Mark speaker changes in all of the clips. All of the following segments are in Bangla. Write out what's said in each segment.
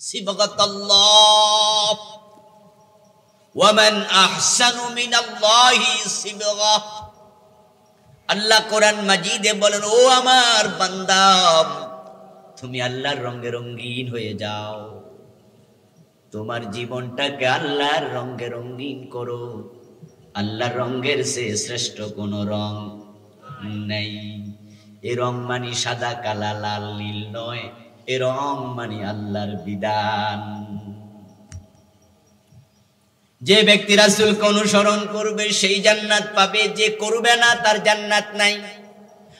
Speaker 1: সিবগাতাল্লাহ ওয়া মান আহসানু মিনাল্লাহি সিবগা। আল্লাহ কোরআন মাজিদে বলেন, ও আমার বান্দা, তুমি আল্লাহর রঙে রঙিন হয়ে যাও, তোমার জীবনটাকে আল্লাহর রঙে রঙিন করো। আল্লাহর রঙের চেয়ে শ্রেষ্ঠ কোন রং নেই। এ রং মানে সাদা কালা লাল নীল নয়, এ রং মানে আল্লাহর বিধান। যে ব্যক্তি রাসূলকে অনুসরণ করবে সেই জান্নাত পাবে, যে করবে না তার জান্নাত নাই।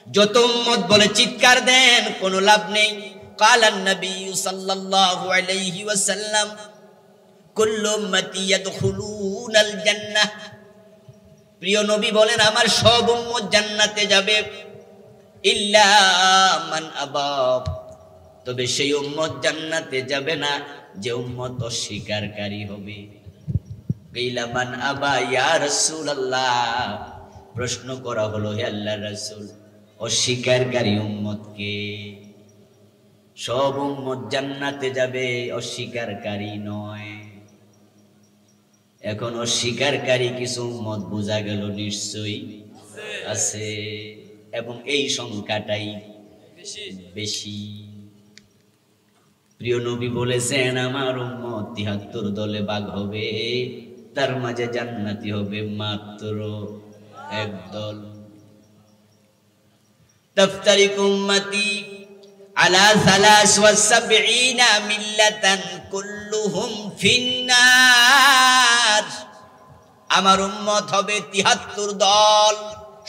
Speaker 1: যত উম্মত বলে চিৎকার দেন কোনো লাভ নেই। কালান নবী সাল্লাল্লাহু আলাইহি ওয়াসাল্লাম কুল্লু উম্মতি ইয়াদখুলুনাল জান্নাহ। প্রিয় নবী বলেন, আমার সব উম্মত জান্নাতে যাবে, ইল্লা মান আবা, তবে সেই উম্মত জান্নাতে যাবে না যে উম্মত অস্বীকারী হবে। কিলা মান আবা ইয়া রাসূলুল্লাহ, প্রশ্ন করা হলো, হে আল্লাহর রাসূল, অস্বীকারী উম্মত কে? সব উম্মত জান্নাতে যাবে, অস্বীকারী নয়। এখন অস্বীকারী কিছু উম্মত বোঝা গেল নিশ্চয়ই আছে, এবং এই সংখ্যাটাই বেশি। প্রিয় নবী বলেছেন, আমার উম্মত ৭৩ দলে ভাগ হবে, তার মাঝে জান্নাতি হবে মাত্র এক দল। তাফতারিকু উম্মতি আলা ৭৩ মিল্লাতান কুল্লুহুম ফিন্নার। আমার উম্মত হবে ৭৩ দল,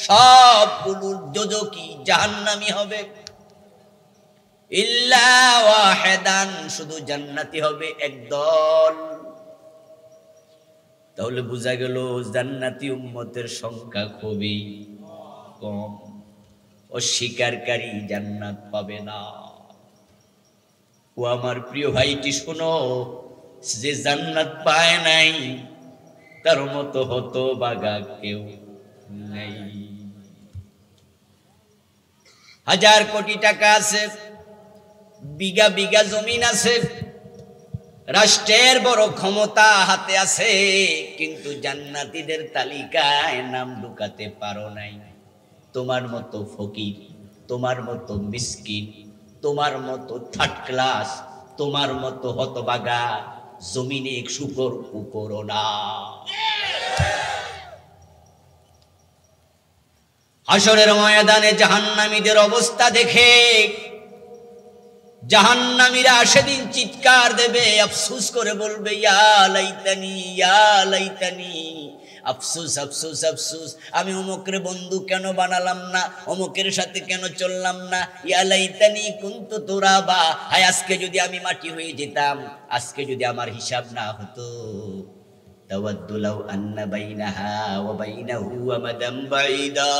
Speaker 1: সবগুলো দোজখী জাহান্নামী হবে। ইল্লা ওয়াহিদান, শুধু জান্নাতি হবে এক দল। তাহলে বোঝা গেল জান্নাতি উম্মতের সংখ্যা খুবই কম, অস্বীকারী জান্নাত পাবে না। ও আমার প্রিয় ভাইটি শোনো, যে জান্নাত পায় নাই তার মতো হতভাগা কেউ নেই। হাজার কোটি টাকা আছে, বিঘা বিঘা জমিন আছে, রাষ্ট্রের বড় ক্ষমতা হাতে আছে, কিন্তু জান্নাতীদের তালিকায় নাম ঢুকাতে পারো নাই। তোমার মতো ফকির, তোমার মতো মিসকিন, তোমার মতো থার্ড ক্লাস, তোমার মতো হতভাগা জমিনে শুকর উপরও না। হাসরের ময়দানে জাহান্নামীদের অবস্থা দেখে জাহান্নামীরা সেদিন চিৎকার দেবে, আফসোস করে বলবে, ইয়া লাইতানি, ইয়া লাইতানি, আফসোস আফসোস আফসোস, আমি অমুকের বন্ধু কেন বানালাম না, অমুকের সাথে কেন চললাম না। ইয়া লাইতানি কুনতু তুরাবা, হায় আজকে যদি আমি মাটি হয়ে যেতাম, আজকে যদি আমার হিসাব না হতো। তাওয়াদ্দু লাউ আন্না বাইনাহা ওয়া বাইনাহু আমাদাম বাঈদা,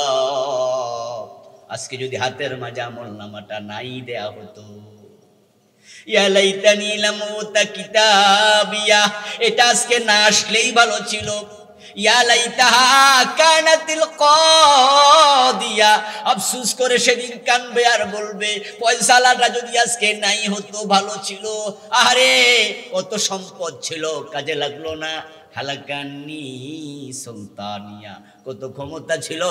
Speaker 1: আজকে যদি হাতের মাঝে আমলনামাটা নাই দেয়া হতো। ইয়া লাইতানি লাম উতা কিতাবিয়া, এটা আজকে না আসলেই ভালো ছিল। ইয়া লাইতাহা কানাতিল কাদিয়া, আফসোস করে সেদিন কানবে আর বলবে, পয়সালাটা যদি আজকে নাই হতো ভালো ছিল। আরে কত সম্পদ ছিল, কাজে লাগলো না। হালাকানি সুলতানিয়া, কত ক্ষমতা ছিল,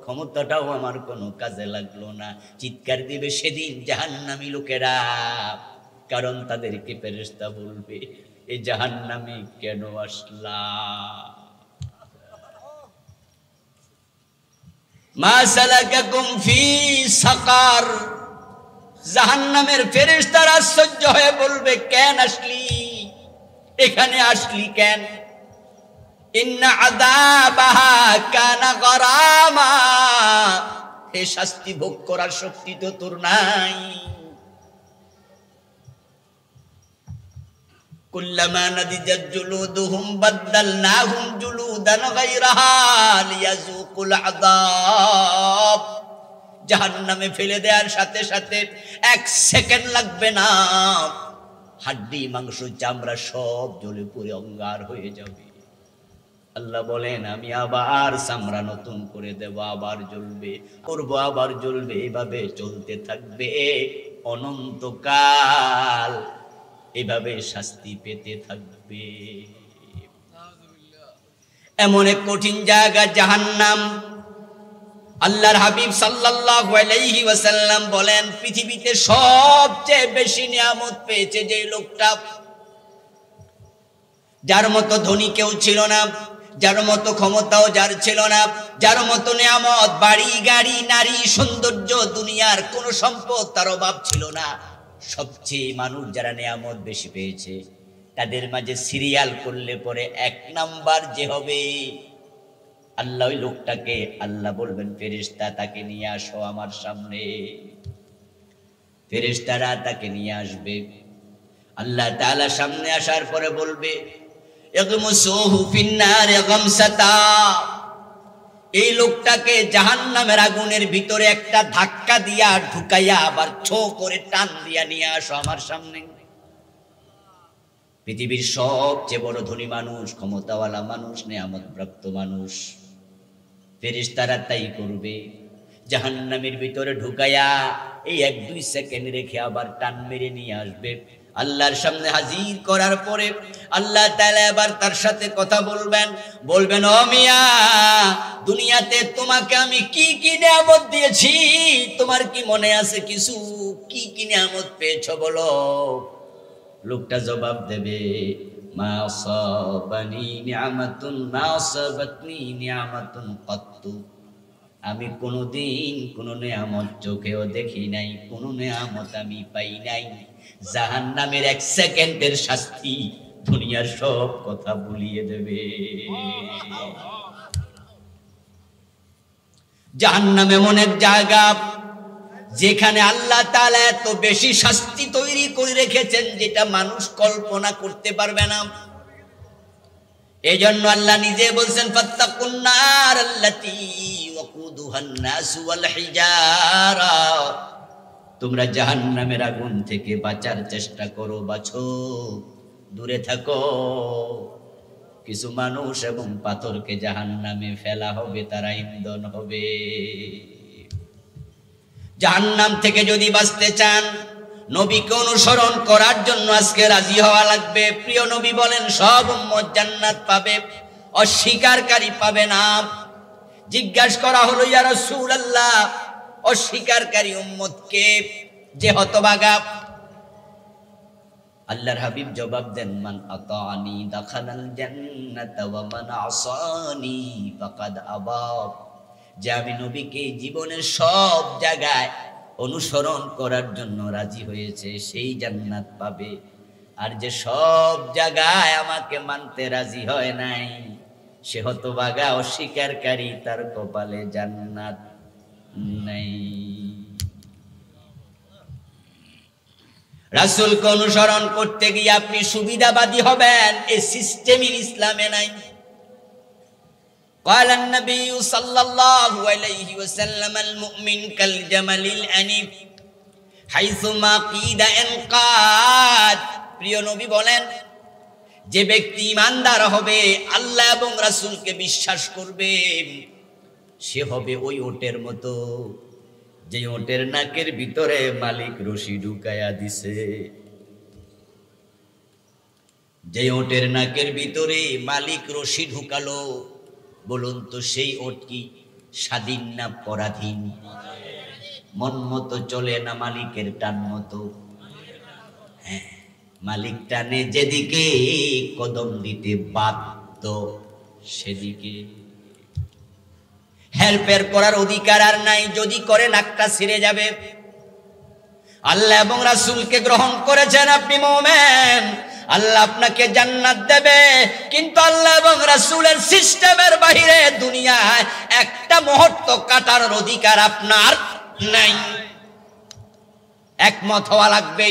Speaker 1: ক্ষমতাটাও আমার কোনো কাজে লাগলো না। চিৎকার দিবে সেদিন জাহান্নামী লোকেরা, কারণ তাদেরকে ফেরেশতা বলবে, এই জাহান্নামে কেন আসলা? মা সালাকাকুম ফি সাকার, জাহান্নামের ফেরেশতারা আশ্চর্য হয়ে বলবে, কেন আসলি, এখানে আসলি কেন? ইন্না আযাবাহা কানা গরামা, এ শাস্তি ভোগ করার শক্তি তো তোর নাই। কুল্লামা নাদিজাত জুলুদুহুম বাদদালনাহুম জুলুদান গায়রাহা লিয়াযুকুল আযাব, জাহান্নামে ফেলে দেওয়ার সাথে সাথে 1 সেকেন্ড লাগবে না, হাড্ডি মাংস চামড়া সব জ্বলে পুড়ে অঙ্গার হয়ে যাবে। আল্লাহ বলেন, আমি আবার চামড়া নতুন করে দেব, আবার জ্বলবে, করবো আবার জ্বলবে, এভাবে চলতে থাকবে অনন্তকাল। এভাবে শাস্তি পেতে থাকবে। এমন এক কঠিন জায়গা জাহান্নাম। আল্লাহর হাবিব সাল্লাল্লাহু আলাইহি ওয়াসাল্লাম বলেন, পৃথিবীতে সবচেয়ে বেশি নিয়ামত পেয়েছে যে লোকটা, যার মতো ধনী কেউ ছিল না, যার মতো ক্ষমতাও যার ছিল না, যার মতো নিয়ামত, বাড়ি গাড়ি নারী সৌন্দর্য, দুনিয়ার কোনো সম্পদ তার অভাব ছিল না। সবচেয়ে মানুষ যারা নিয়ামত বেশি পেয়েছে তাদের মাঝে সিরিয়াল করলে পরে 1 নাম্বার যে হবে, আল্লাহ ওই লোকটাকে আল্লাহ বলবেন, ফেরেশতা তাকে নিয়ে আসো আমার সামনে। ফেরেশতারা তাকে নিয়ে আসবে। আল্লাহ তাআলা সামনে আসার পরে বলবে, ইগমুসুহু ফিন্নার গামসাতা, এই লোকটাকে জাহান্নামের আগুনের ভিতরে একটা ধাক্কা দিয়া ঢুকাইয়া আবার ছো করে টান দিয়া নিয়ে আসো আমার সামনে। পৃথিবীর সবচেয়ে বড় ধনী মানুষ, ক্ষমতাওয়ালা মানুষ, নিয়ামত প্রাপ্ত মানুষ, ফেরেশতারা তাই করবে। জাহান্নামের ভিতরে ঢুকাইয়া এই 1-2 সেকেন্ড রেখে আবার টান মেরে নিয়ে আসবে। আল্লাহর সামনে হাজির করার পরে আল্লাহ তাআলা এবার তার সাথে কথা বলবেন, ও মিয়া, দুনিয়াতে তোমাকে আমি কি কি নিয়ামত দিয়েছি, তোমার কি মনে আছে কিছু? কি কি নিয়ামত পেয়েছো বলো? লোকটা জবাব দেবে, মা আসাবানি নিয়ামাতুন মা আসাবাতনি নিয়ামাতুন কত্তু, আমি কোনোদিন কোনো নিয়ামত চোখেও দেখি নাই, কোনো নিয়ামত আমি পাই নাই। জাহান্নামের 1 সেকেন্ডের শাস্তি দুনিয়ার সব কথা ভুলিয়ে দেবে। জাহান্নাম এমন এক জায়গা যেখানে আল্লাহ তাআলা এত বেশি শাস্তি তৈরি করে রেখেছেন যেটা মানুষ কল্পনা করতে পারবে না। এজন্য আল্লাহ নিজে বলছেন, ফাত্তাকুন নার আল্লাতী ওয়াকুদুহান নাস ওয়াল হিজারা, তোমরা জাহান্নামের আগুন থেকে বাঁচার চেষ্টা করো, বাঁচো, দূরে থাকো। কিছু মানুষ এবং পাথরকে জাহান্নামে ফেলা হবে, তারা ইন্ধন হবে। জাহান্নাম থেকে যদি বাঁচতে চান, নবীকে অনুসরণ করার জন্য আজকে রাজি হওয়া লাগবে। প্রিয় নবী বলেন, সব উম্মত জান্নাত পাবে, অস্বীকারকারী পাবে না। জিজ্ঞাসা করা হলো, ইয়া রাসূলুল্লাহ, অস্বীকারকারী উম্মত কে, যে হতভাগা? আল্লাহর হাবিব জবাব দেন, মান আতানি দাখালাল জান্নাতা ওয়া মান আসানি ফাকাদ আবা, যে আমি নবীকে জীবনের সব জায়গায় অনুসরণ করার জন্য রাজি হয়েছে সেই জান্নাত পাবে, আর যে সব জায়গায় আমাকে মানতে রাজি হয় নাই সে হতভাগা, অস্বীকারকারী, তার কপালে জান্নাত নাই। রাসূলকে অনুসরণ করতে গিয়ে আপনি সুবিধাবাদী হবেন, এই সিস্টেমই ইসলামে নাই। قال النبي صلى الله عليه وسلم المؤمن كالجمل الأنيف حيثما قيد انقاد। প্রিয় নবী বলেন, যে ব্যক্তি ইমানদার হবে, আল্লাহ এবং রাসূলকে বিশ্বাস করবে, সে হবে ওই ওটের মতো যে ওটের নাকের ভিতরে মালিক রশি ঢুকায়া দিছে। যে ওটের নাকের ভিতরে মালিক রশি ঢুকালো, বলুন তো সেই ওট কি স্বাধীন না পরাধীন? মন মতো চলে না মালিকের টান মতো? হ্যাঁ, মালিক টানে যেদিকে, কদম দিতে বাধ্য সেদিকে। হেল্পের করার অধিকার আর নাই, যদি করে নাকটা ছিঁড়ে যাবে। আল্লাহ এবং রাসূলকে গ্রহণ করেছেন, আপনি মুমিন, আল্লাহ আপনাকে জান্নাত দেবে, কিন্তু আল্লাহ এবং রাসূলের সিস্টেমের বাইরে দুনিয়ায় একটা মুহূর্ত কাটার অধিকার আপনার নাই। একমত হওয়া লাগবে।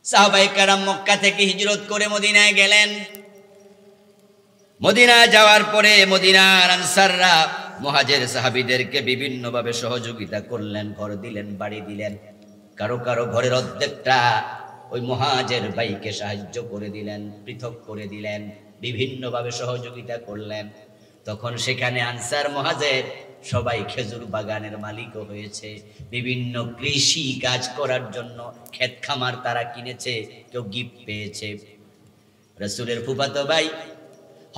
Speaker 1: সাহাবায়ে কেরাম মক্কা থেকে হিজরত করে মদিনায় গেলেন। মদিনায় যাওয়ার পরে মদিনার আনসাররা মুহাজির সাহাবীদেরকে বিভিন্নভাবে সহযোগিতা করলেন, ঘর দিলেন, বাড়ি দিলেন। কারো কারো ঘরের অর্ধেকটা ওই মুহাজির ভাইকে সাহায্য করে দিলেন, পৃথক করে দিলেন, বিভিন্নভাবে সহযোগিতা করলেন। তখন সেখানে আনসার মুহাজির সবাই খেজুর বাগানের মালিকও হয়েছে, বিভিন্ন কৃষি কাজ করার জন্য ক্ষেত খামার তারা কিনেছে, কেউ গিফট পেয়েছে। রাসূলের ফুফাতো ভাই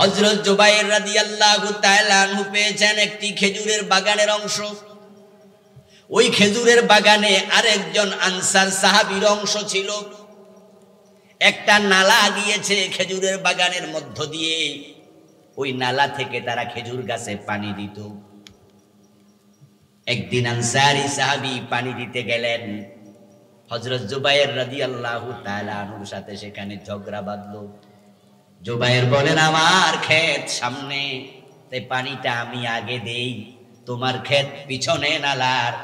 Speaker 1: হযরত জুবাইর রাদিয়াল্লাহু তাআলা আনহু পেয়েছেন একটি খেজুরের বাগানের অংশ। ওই খেজুরের বাগানে আরেকজন আনসার সাহাবীর অংশ ছিল। একটা নালা গিয়েছে খেজুরের বাগানের মধ্য দিয়ে, ওই নালা থেকে তারা খেজুর গাছে পানি দিত। একদিন আনসারী সাহাবী পানি দিতে গেলেন, হযরত জুবাইর রাদিয়াল্লাহু তাআলা আনহুর সাথে সেখানে ঝগড়া বাঁধলো। জুবাইর বলেন, আমার ক্ষেত সামনে, তাই পানিটা আমি আগে দেই, তোমার ক্ষেত পিছনে, নালার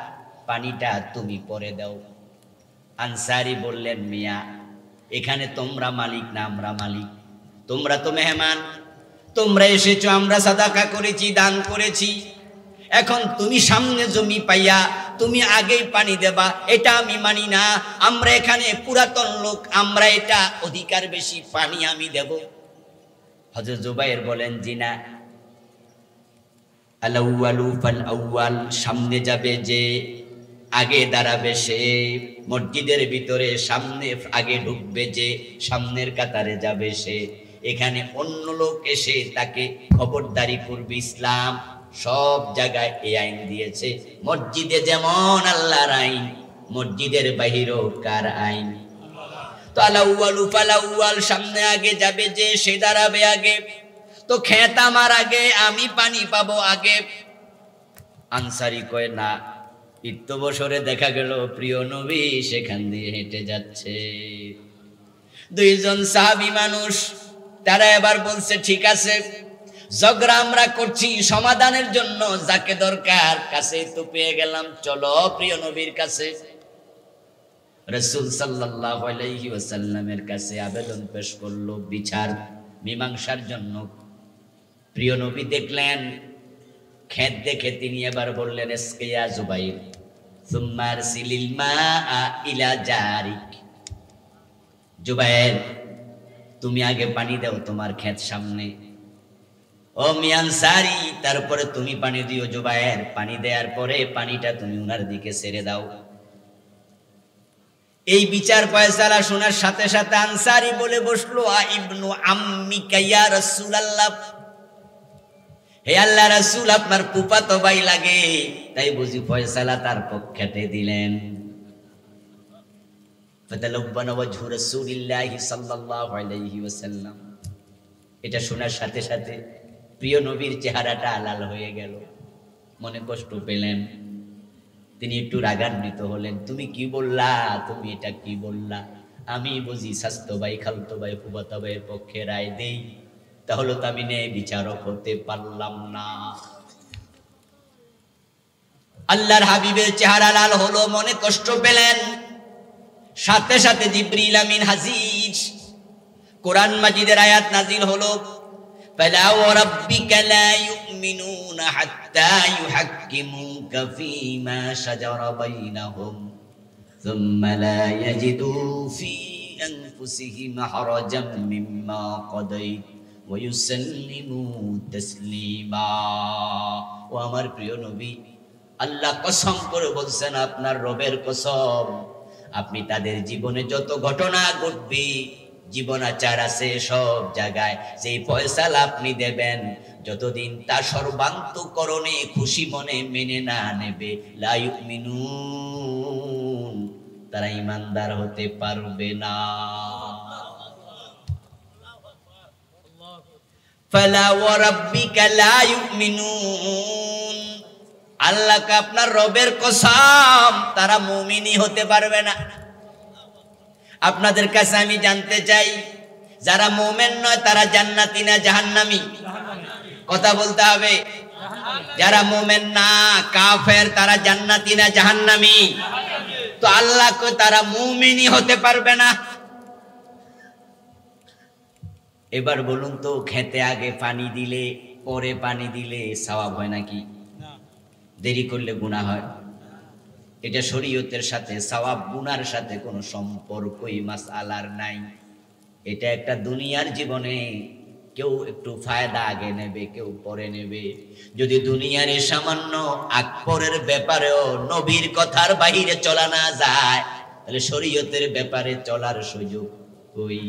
Speaker 1: পানিটা তুমি পরে দাও। আনসারী বললেন, মিয়া এখানে তোমরা মালিক না আমরা মালিক, তোমরা তো মেহমান, তোমরা এসেছো, আমরা সাদাকা করেছি, দান করেছি, এখন তুমি সামনে জমি পাইয়া তুমি আগেই পানি দেবা, এটা আমি মানি না, আমরা এখানে পুরাতন লোক, আমরা এটা অধিকার বেশি, পানি আমি দেব। হযরত জুবাইর বলেন, জি না, আল আউয়ালু ফাল আউয়াল, সামনে যাবে যে, আগে দাঁড়াবে সে, মসজিদের ভিতরে সামনে আগে ঢুকবে যে, সামনের কাতারে যাবে সে। এখানে অন্য লোক এসে তাকে খবরদারি করবে। ইসলাম সব জায়গায় এই আইন দিয়েছে, মসজিদে যেমন আল্লাহর আইন, মসজিদের বাহিরেও কার আইন? তো আল আউয়ালু ফাল আউয়াল, সামনে আগে যাবে যে সে দাঁড়াবে আগে, তো ক্ষেত আমার আগে, আমি পানি পাবো আগে। আনসারী কয়, না, ইত্যবসরে দেখা গেল প্রিয় নবী সেখান দিয়ে হেঁটে যাচ্ছে। দুইজন সাহাবী মানুষ, তারা এবার বলছে, ঠিক আছে, ঝগড়া আমরা করছি, সমাধানের জন্য যাকে দরকার কাছে তো পেয়ে গেলাম, চলো প্রিয় নবীর কাছে। রাসূল সাল্লাল্লাহু আলাইহি ওয়াসাল্লামের কাছে আবেদন পেশ করলো বিচার মীমাংসার জন্য। প্রিয় নবী দেখলেন ক্ষেত দেখে তিনি এবার বললেন, ইসকিয়া জুবাইর সুম্মা আরসিলিল মাআ ইলা জারিক, জুবাইর তুমি আগে পানি দাও তোমার ক্ষেত সামনে, ও মিয়ানসারি তারপরে তুমি পানি দিও। জুবাইর পানি দেওয়ার পরে পানিটা তুমি উনার দিকে ছেড়ে দাও। এই বিচার ফয়সালা শোনার সাথে সাথে আনসারী বলে বসলো, আ ইবনু আম্মিকা ইয়া রাসূলুল্লাহ, হে আল্লাহ রাসূল, আপনার ফুফাতো ভাই লাগে, তাই বুঝি ফয়সালা তার পক্ষে দিলেন। ফাতালাব্বানা ওয়াজহু রাসূলিল্লাহি সাল্লাল্লাহু আলাইহি ওয়াসাল্লাম। এটা শোনার সাথে সাথে প্রিয় নবীর চেহারাটা লাল হয়ে গেল, মনে কষ্ট পেলেন, তিনি একটু রাগান্বিত হলেন। তুমি কি বললা, তুমি এটা কি বললা? আমি বুঝি স্বাস্থ্য ভাই, খালতো ভাই, ফুফাতো ভাইয়ের পক্ষে রায় দেই, তাহলে তো আমি ন্যায় বিচারক হতে পারলাম না। আল্লাহর হাবিবের চেহারা লাল হলো, মনে কষ্ট পেলেন। সাথে সাথে জিবরিল আমিন হাজির, কোরআন মাজিদের আয়াত নাজিল হলো, ফালা ওয়ারাব্বিকা লা ইউমিনুনা হাত্তা ইউহাক্কিমুকা ফীমা শাজারা বাইনাহুম সুম্মা লা ইয়াজিদু ফী আনফুসিহিম হারাজাম মিম্মা কাদাইত ওয়া ইউসাল্লিমু তাসলিমা। ও আমার প্রিয় নবী, আল্লাহ কসম করে বলছেন, আপনার রবের কসম, আপনি তাদের জীবনে যত ঘটনা ঘটবে, জীবনাচার আছে সব জায়গায়, যেই ফয়সালা আপনি দেবেন, যতদিন তা সর্বান্তকরণে খুশি মনে মেনে না নেবে, লা ইউমিনুন, তারা ঈমানদার হতে পারবে না। ফালা ওয়ারাব্বিকা লা ইউমিনুন, আল্লাহকে আপনার রবের কসম, তারা মুমিনই হতে পারবে না। আপনাদের কাছে আমি জানতে চাই, যারা মুমিন নয় তারা জান্নাতি না জাহান্নামী? কথা বলতে হবে। যারা মুমিন না, কাফের, তারা জান্নাতি না জাহান্নামী? তো আল্লাহকে তারা মুমিনই হতে পারবে না। এবার বলুন তো, খেতে আগে পানি দিলে পরে পানি দিলে সওয়াব হয় নাকি? দেরি করলে গুনাহ হয়? এটা শরীয়তের সাথে, সওয়াব গুনার সাথে কোনো সম্পর্কই মাসআলার নাই। এটা একটা দুনিয়ার জীবনে কেউ একটু ফায়দা আগে নেবে, কেউ পরে নেবে। যদি দুনিয়ার সামান্য আকবরের ব্যাপারেও নবীর কথার বাহিরে চলা না যায়, তাহলে শরীয়তের ব্যাপারে চলার সুযোগ কই?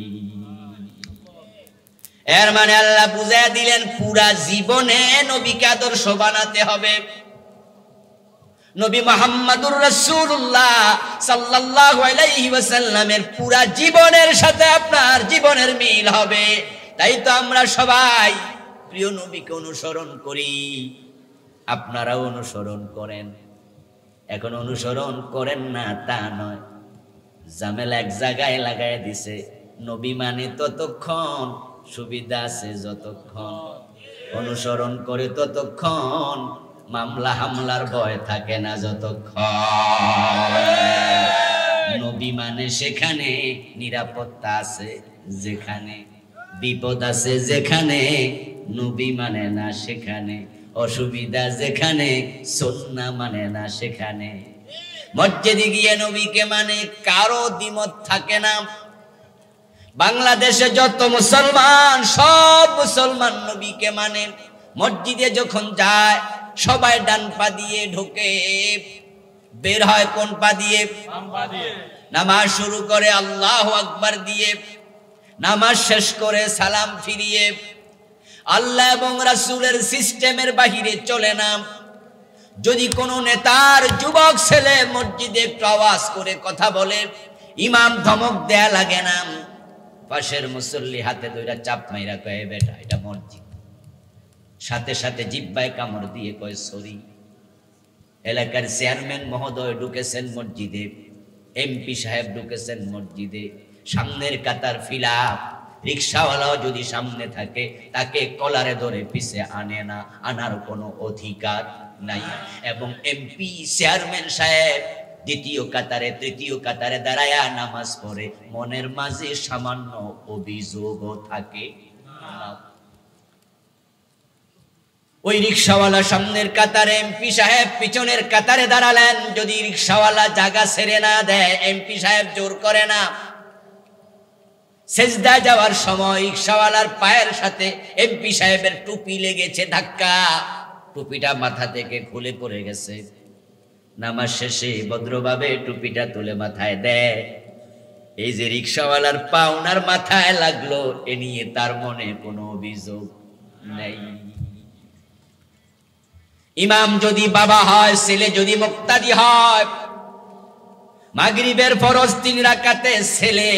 Speaker 1: এর মানে আল্লাহ বুঝাইয়া দিলেন পুরা জীবনে নবীকে আদর্শ বানাতে হবে। নবী মুহাম্মদুর রাসূলুল্লাহ সাল্লাল্লাহু আলাইহি ওয়াসাল্লামের পুরা জীবনের সাথে আপনার জীবনের মিল হবে। তাই তো আমরা সবাই প্রিয় নবীকে অনুসরণ করি, আপনারাও অনুসরণ করেন। এখন অনুসরণ করেন না তা নয়, ঝামেলা এক জায়গায় লাগাই দিছে। নবী মানে ততক্ষণ, সুবিধা আছে যতক্ষণ, অনুসরণ করে ততক্ষণ, মামলা হামলার ভয় থাকে না যতক্ষণ। নবী মানে সেখানে নিরাপত্তা আছে যেখানে, বিপদ আছে যেখানে, নবী মানে না সেখানে, অসুবিধা যেখানে, সুন্নাহ মানে না সেখানে। মসজিদে গিয়ে নবীকে মানে কারো দ্বিমত থাকে না। বাংলাদেশে যত মুসলমান, সব মুসলমান নবীকে মানে। মসজিদে যখন যায় সবাই ডান পা দিয়ে ঢোকে, বের হয় কোন পা দিয়ে? নামাজ শুরু করে আল্লাহু আকবার দিয়ে, নামাজ শেষ করে সালাম ফিরিয়ে। আল্লাহ এবং রাসূলের সিস্টেমের বাহিরে চলে না। যদি কোনো নেতার যুবক ছেলে মসজিদে একটু আওয়াজ করে কথা বলে, ইমাম ধমক দেয়া লাগে না, পাশের মুসল্লি হাতে ধইরা চাপ মাইরা কয় বেটা এটা মসজিদ, সাথে সাথে জিহ্বায় কামড় দিয়ে কয় সরি। এলাকার চেয়ারম্যান মহোদয় ঢুকেছেন মসজিদে, এমপি সাহেব ঢুকেছেন মসজিদে, সামনের কাতার ফিলাপ, রিকশাওয়ালাও যদি সামনে থাকে তাকে কলারে ধরে পিছে আনে না, আনার কোনো অধিকার নাই। এবং এমপি চেয়ারম্যান সাহেব দ্বিতীয় কাতারে তৃতীয় কাতারে দাঁড়ায়া নামাজ পড়ে, মনের মাঝে সামান্য অভিযোগও থাকে না। ওই রিকশাওয়ালা সামনের কাতারে, এমপি সাহেব পিছনের কাতারে দাঁড়ালেন। যদি রিকশাওয়ালা জায়গা ছেড়ে না দেয়, এমপি সাহেব জোর করে না, সেজদা যাওয়ার সময় রিকশাওয়ালার পায়ের সাথে এমপি সাহেবের টুপি লেগেছে ধাক্কা, টুপিটা মাথা থেকে খুলে পড়ে গেছে। নামাজ শেষে ভদ্রভাবে টুপিটা তুলে মাথায় দেয়। এই যে রিকশাওয়ালার পা ওনার মাথায় লাগলো, এ নিয়ে তার মনে কোনো অভিযোগ নেই। ইমাম যদি বাবা হয়, ছেলে যদি মুক্তাদি হয়, মাগরিবের ফরজ 3 রাকাতে ছেলে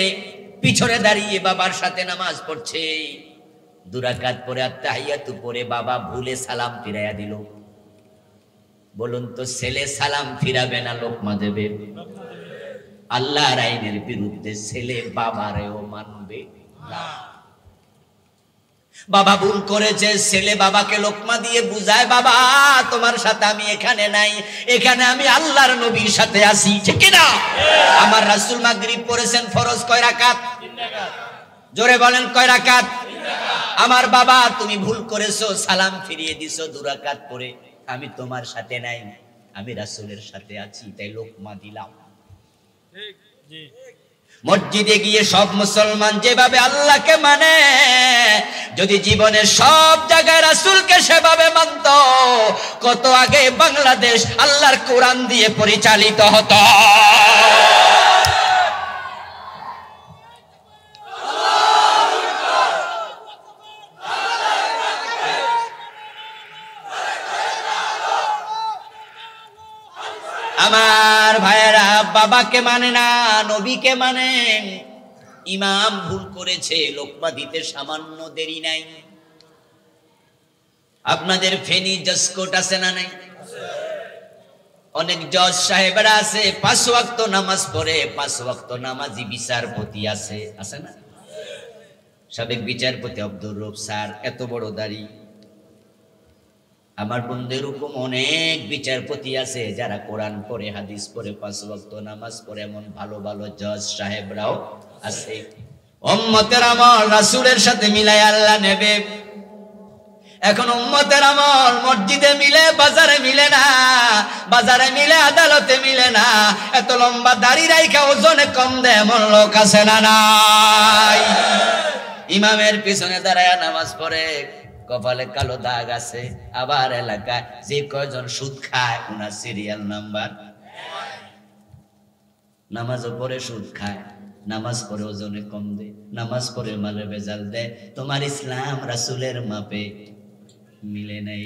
Speaker 1: পিছনে দাঁড়িয়ে বাবার সাথে নামাজ পড়ছে, 2 রাকাত পরে আত্তাহিয়াতু পরে বাবা ভুলে সালাম ফিরাইয়া দিল। বলুন তো ছেলে সালাম ফিরাবে না লোকমা দেবে? আল্লাহর আইনের বিরুদ্ধে ছেলে বাবারেও মানবে না। বাবা ভুল করেছে, ছেলে বাবাকে লোকমা দিয়ে বুঝায়, বাবা তোমার সাথে আমি এখানে নাই, এখানে আমি আল্লাহর নবীর সাথে আছি, ঠিক না? আমার রাসূল মাগরিব পড়েছেন ফরজ কয় রাকাত? 3 রাকাত। জোরে বলেন কয় রাকাত? 3 রাকাত। আমার বাবা তুমি ভুল করেছো, সালাম ফিরিয়ে দিছো 2 রাকাত পরে, আমি তোমার সাথে নাই, আমি রাসূলের সাথে আছি, তাই লোকমা দিলাম। ঠিক জি। মসজিদে গিয়ে সব মুসলমান যেভাবে আল্লাহকে মানে, যদি জীবনে সব জায়গায় রাসূলকে সেভাবে মানত, কত আগে বাংলাদেশ আল্লাহর কোরআন দিয়ে পরিচালিত হতো। আমার ভাইয়েরা, বাবাকে মানে না, নবীকে মানে। ইমাম ভুল করেছে, লোকমা দিতে সামান্য দেরি নাই। আপনাদের ফেনী জজ কোর্ট আছে না নাই? অনেক জজ সাহেবরা আছে, 5 ওয়াক্ত নামাজ পড়ে, 5 ওয়াক্ত নামাজি বিচারপতি আছে, আছে না? সাবেক বিচারপতি আব্দুর রব স্যার, এত বড় দাড়ি। আমার বন্ধুদের এরকম অনেক বিচারপতি আছে যারা কোরআন পড়ে, হাদিস পড়ে, 5 ওয়াক্ত নামাজ পড়ে, এমন ভালো ভালো জজ সাহেবরাও আছে। উম্মতের আমল রাসূলের সাথে মিলাই আল্লাহ নেবে। এখন উম্মতের আমল মসজিদে মিলে, বাজারে মিলে না, বাজারে মিলে, আদালতে মিলে না। এত লম্বা দাড়ি রাইখা ওজনে কম দেয় এমন লোক আছে না নাই? ইমামের পিছনে দাঁড়ায় নামাজ পড়ে, কপালে কালো দাগ আছে। আবার এলাকায় যে কয়জন সুদ খায় ওনার সিরিয়াল নাম্বার। নামাজও পড়ে সুদ খায়, নামাজ পড়ে ওজনে কম দেয়, নামাজ পড়ে মালে বেজাল দেয়। তোমার ইসলাম রাসূলের মাপে মিলে নাই।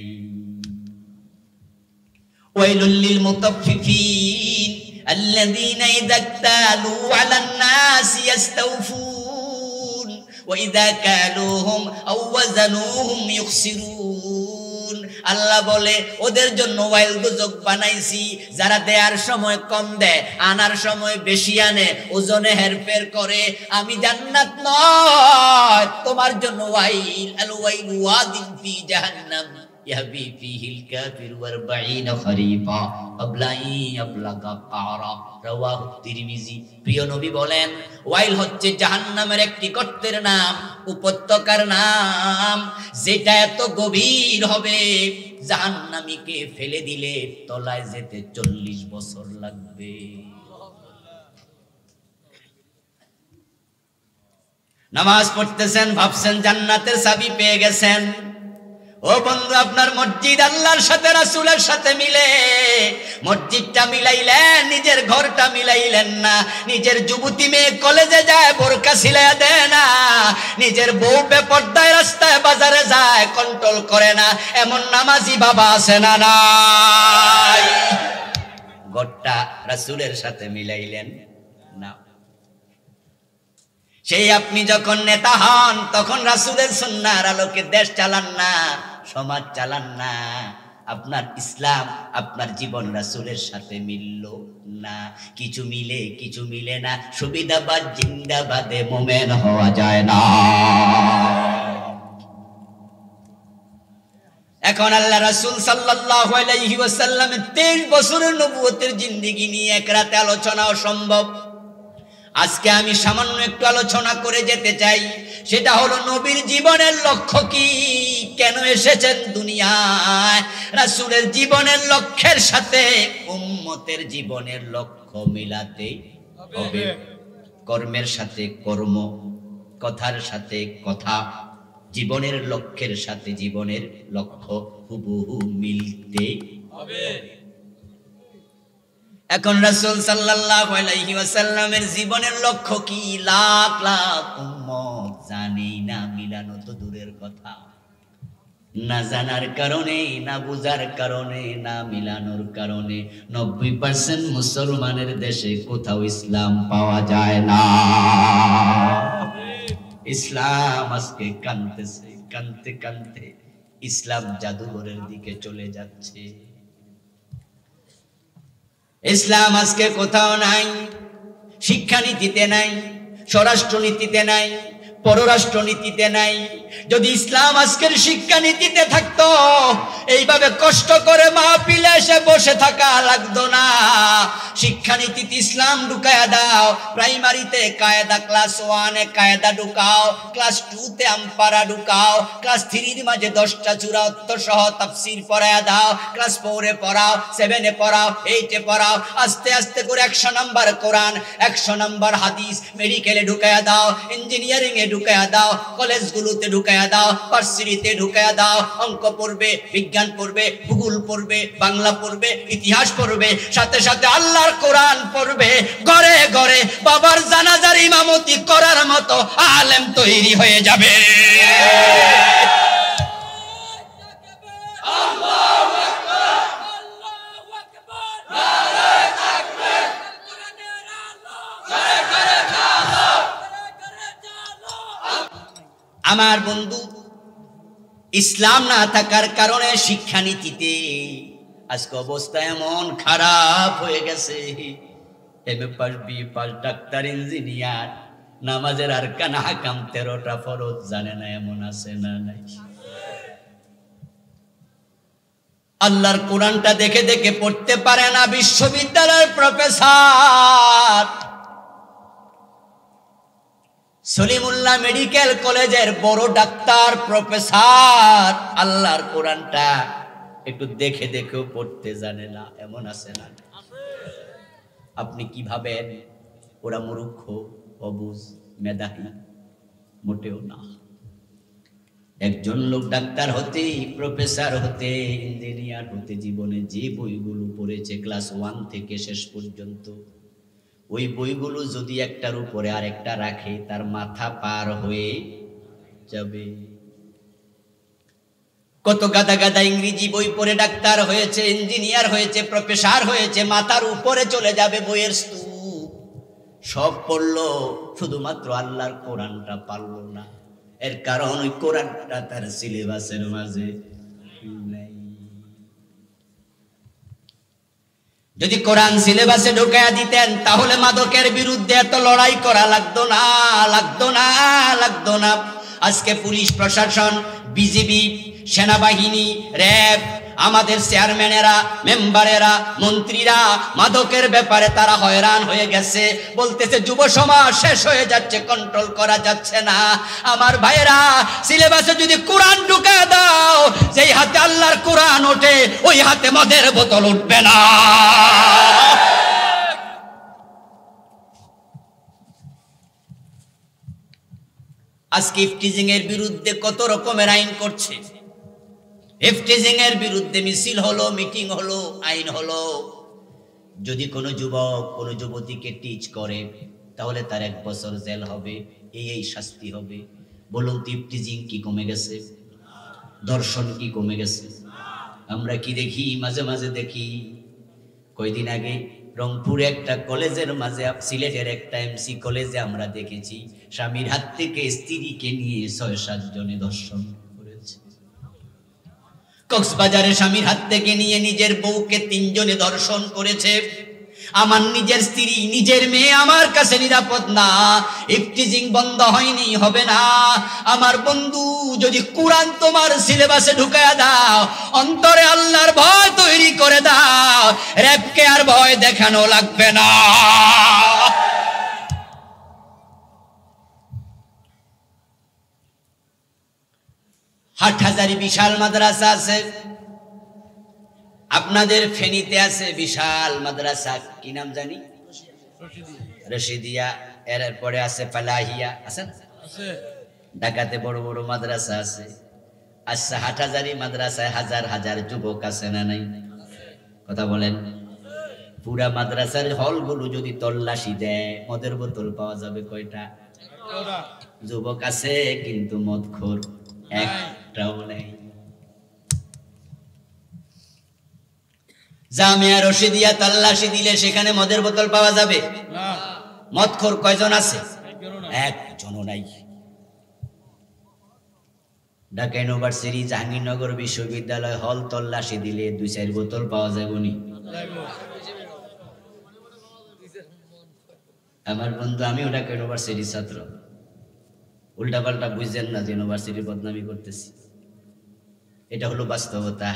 Speaker 1: ওয়াইলুল লিল মুতাফফিফিন আল্লাযীনা ইযা ইক্তালু আলান নাসি ইস্তাওফুন ওয়া ইযা কালুহুম আও ওয়াজানুহুম ইখসিরুন। আল্লাহ বলে ওদের জন্য ওয়াইল দুজক বানাইছি, যারা দেয়ার সময় কম দেয়, আনার সময় বেশি আনে, ওজনে হেরফের করে। আমি জান্নাত নয় তোমার জন্য ওয়াইল, আল ওয়াইল ওয়াদিন ফি জাহান্নাম ইয়াহবি ফিহিল কাফির 40 খরিফা ক্বাবলা ইয়াবলাগা কারা। রাওয়াহু তিরমিজি। প্রিয় নবী বলেন ওয়াইল হচ্ছে জাহান্নামের একটি গর্তের নাম, উপত্যকার নাম, যেটা এত গভীর হবে জাহান্নামীকে ফেলে দিলে তলায় যেতে 40 বছর লাগবে। নামাজ পড়তেছেন, ভাবছেন জান্নাতের চাবি পেয়ে গেছেন। ও বন্ধু, আপনার মসজিদ আল্লাহর সাথে রাসূলের সাথে মিলে, মসজিদটা মিলাইলেন, নিজের ঘরটা মিলাইলেন না। নিজের যুবতী মেয়ে কলেজে যায়, বোরকা ছিলাইয়া দেয় না। নিজের বউ বেপর্দায় রাস্তায় বাজারে যায়, কন্ট্রোল করে না। এমন নামাজি বাবা আছে না নাই? ঘরটা রাসূলের সাথে মিলাইলেন না। সেই আপনি যখন নেতা হন তখন রাসূলের সুন্নাহর আলোকে দেশ চালান না, সমাজ চালান না। আপনার ইসলাম, আপনার জীবন রাসূলের সাথে মিলল না। কিছু মিলে কিছু মিলে না। সুবিধাবাদ জিন্দাবাদে মোমেন হওয়া যায় না। এখন আল্লাহ রাসূল সাল্লাল্লাহু আলাইহি ওয়াসাল্লামের 23 বছরের নবুয়তের জিন্দেগি নিয়ে এক রাতে আলোচনা অসম্ভব। আজকে আমি সামান্য একটু আলোচনা করে যেতে চাই। সেটা হলো নবীর জীবনের লক্ষ্য কি, কেন এসেছেন দুনিয়ায়। রাসূলের জীবনের লক্ষ্যের সাথে উম্মতের জীবনের লক্ষ্য মিলাতে হবে। কর্মের সাথে কর্ম, কথার সাথে কথা, জীবনের লক্ষ্যের সাথে জীবনের লক্ষ্য হুবহু মিলতে হবে। এখন রাসূল সাল্লাল্লাহু আলাইহি ওয়াসাল্লামের জীবনের লক্ষ্য কি লাখ লাখ উম্মত জানেই না, মিলানো তো দূরের কথা। না জানার কারণে, না বুঝার কারণে, না মিলানোর কারণে 90% মুসলমানের দেশে কোথাও ইসলাম পাওয়া যায় না। ইসলাম আজকে কাঁদতেছে, কাঁদতে কাঁদতে ইসলাম জাদুঘরের দিকে চলে যাচ্ছে। ইসলাম আজকে কোথাও নাই, শিক্ষানীতিতে নাই, স্বরাষ্ট্রনীতিতে নাই, পররাষ্ট্রনীতিতে নাই। যদি ইসলাম আজকের শিক্ষানীতিতে থাকতো, এইভাবে কষ্ট করে মাহফিলে এসে বসে থাকা লাগতো না। শিক্ষানীতিতে ইসলাম ঢুকায়া দাও। প্রাইমারিতে কায়দা, ক্লাস 1-এ কায়দা ঢুকাও, ক্লাস 2-তে আমপারা ঢুকাও, ক্লাস 3-র মাঝে 10টা সূরা সহ তাফসীর পড়ায়া দাও, ক্লাস 4-এ পড়াও, 7-এ পড়াও, 8-এ পড়াও। আস্তে আস্তে করে 100 নাম্বার কোরআন, 100 নাম্বার হাদিস মেডিকেলে ঢুকায়া দাও, ইঞ্জিনিয়ারিং এ ঢুকায়া দাও, কলেজগুলোতে ঢুকায়া দাও, ভার্সিটিতে ঢুকায়া দাও। অঙ্ক পড়বে, বিজ্ঞান পড়বে, ভূগোল পড়বে, বাংলা পড়বে, ইতিহাস পড়বে, সাথে সাথে আল্লাহর কোরআন পড়বে। ঘরে ঘরে বাবার জানাজার ইমামতি করার মতো আলেম তৈরি হয়ে যাবে। আমার বন্ধু, ইসলাম না থাকার কারণে শিক্ষানীতিতে আজকে অবস্থা এমন খারাপ হয়ে গেছে। MA pass, BA pass, doctor, engineer, নামাজের আরকান হাকাম 13টা ফরজ জানে না, এমন আছে না নাই? আল্লাহর কোরআনটা দেখে দেখে পড়তে পারে না। বিশ্ববিদ্যালয়ের প্রফেসর, সলিমুল্লাহ মেডিকেল কলেজের বড় ডাক্তার, প্রফেসর, আল্লাহর কোরআনটা একটু দেখে দেখেও পড়তে জানে না, এমন আছে না? আপনি কি ভাবেন ওরা মূর্খ, অবুঝ, মেধাহী? মোটেও না। একজন লোক ডাক্তার হতে, প্রফেসর হতে, ইঞ্জিনিয়ার হতে জীবনে যে বইগুলো পড়েছে ক্লাস 1 থেকে শেষ পর্যন্ত, ওই বইগুলো যদি একটার উপরে আরেকটা রাখে তার মাথা পার হয়ে যাবে। কত গাদা গাদা ইংরেজি বই পড়ে ডাক্তার হয়েছে, ইঞ্জিনিয়ার হয়েছে, প্রফেসর হয়েছে, মাথার উপরে চলে যাবে বইয়ের স্তূপ। সব পড়লো, শুধুমাত্র আল্লাহর কোরআনটা পারলো না। এর কারণ ওই কোরআনটা তার সিলেবাসের মাঝে নাই। যদি কোরআন সিলেবাসে ঢুকায়া দিতেন তাহলে মাদকের বিরুদ্ধে এত লড়াই করা লাগতো না, লাগতো না, লাগতো না। আজকে পুলিশ প্রশাসন, বিজিবি, সেনাবাহিনী, র্যাব, আমাদের চেয়ারম্যানেরা, মেম্বারেরা, মন্ত্রীরা মাদকের ব্যাপারে তারা হয়রান হয়ে গেছে। বলতেছে যুব সমাজ শেষ হয়ে যাচ্ছে, কন্ট্রোল করা যাচ্ছে না। আমার ভাইয়েরা, সিলেবাসে যদি কোরআন ঢুকায় দাও, যেই হাতে আল্লাহর কোরআন ওঠে ওই হাতে মদের বোতল উঠবে না। আজকে ইফটিজিং এর বিরুদ্ধে কত রকমের আইন করছে। ইফটিজিং এর বিরুদ্ধে মিছিল হলো, মিটিং হলো, আইন হলো। যদি কোনো যুবক কোনো যুবতীকে টিচ করে তাহলে তার 1 বছর জেল হবে, এই শাস্তি হবে। বলুন তো ইফটিজিং কি কমে গেছে? ধর্ষণ কি কমে গেছে? আমরা কি দেখি? মাঝে মাঝে দেখি। কয়দিন আগে রংপুরে একটা কলেজের মাঝে, সিলেটের একটা এমসি কলেজে আমরা দেখেছি স্বামীর হাত থেকে স্ত্রীকে নিয়ে 6-7 জনে ধর্ষণ করেছে। কক্সবাজারে স্বামীর হাত থেকে নিয়ে নিজের বউকে 3 জনে ধর্ষণ করেছে। আমার নিজের স্ত্রী, নিজের মেয়ে আমার কাছে নিরাপদ না। ইফটিজিং বন্ধ হয়নি, হবে না। আমার বন্ধু, যদি কোরআন তোমার সিলেবাসে ঢুকায়া দাও, অন্তরে আল্লাহর ভয় তৈরি করে দাও, র‍্যাবকে আর ভয় দেখানো লাগবে না। হাটহাজারী বিশাল মাদ্রাসা আছে, আপনাদের ফেনীতে আছে বিশাল মাদ্রাসা, কি নাম জানি? রশিদিয়া। এরপরে আছে ফালাহিয়া, আছে না? ঢাকাতে বড় বড় মাদ্রাসা আছে। আচ্ছা, হাটহাজারী মাদ্রাসায় হাজার হাজার যুবক আছে না নাই? কথা বলেন। পুরা মাদ্রাসার হলগুলো যদি তল্লাশি দেয়, মদের বোতল পাওয়া যাবে কয়টা? যুবক আছে কিন্তু মদখোর একটাও নেই। জামিয়া রশিদিয়া তল্লাশি দিলে সেখানে মদের বোতল পাওয়া যাবে না। মদখোর কয়জন আছে? একজনও নাই। ঢাকা ইউনিভার্সিটি, জাহাঙ্গীরনগর বিশ্ববিদ্যালয় হল তল্লাশি দিলে 2-4 বোতল পাওয়া যাবে নি? আমার বন্ধু, আমিও ঢাকা ইউনিভার্সিটির ছাত্র। উল্টাপাল্টা বুঝছেন না যে ইউনিভার্সিটির বদনামি করতেছি। এটা হলো বাস্তবতা।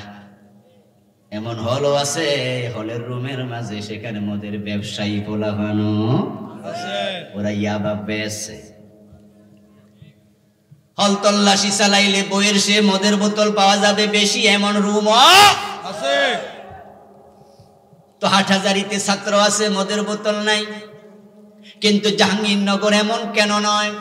Speaker 1: এমন হলও আছে, হলের রুমের মাঝে সেখানে মদের ব্যবসায়ী পোলাপানো আছে, ওরা ইয়াবা বেচে। হল তল্লাশি চালাইলে বইয়ের সে মদের বোতল পাওয়া যাবে বেশি, এমন রুম আছে। তো হাটহাজারীতে ছাত্র আছে, মদের বোতল নাই। কিন্তু জাহাঙ্গীরনগর এমন কেন নয়?